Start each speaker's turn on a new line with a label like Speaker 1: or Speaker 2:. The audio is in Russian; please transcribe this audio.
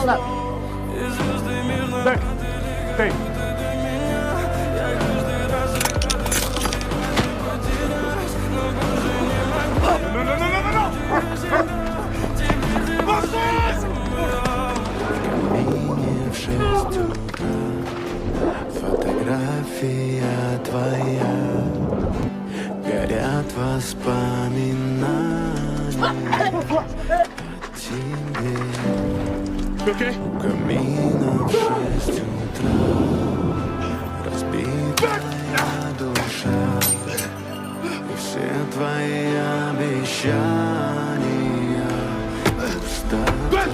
Speaker 1: Hold up.
Speaker 2: Дай. Дай.
Speaker 3: Камине в 6 утра фотография твоя, горят воспоминания о тебе.
Speaker 2: Окей?
Speaker 3: У камина в 6 утра разбитая душа, и все твои обещания пустота.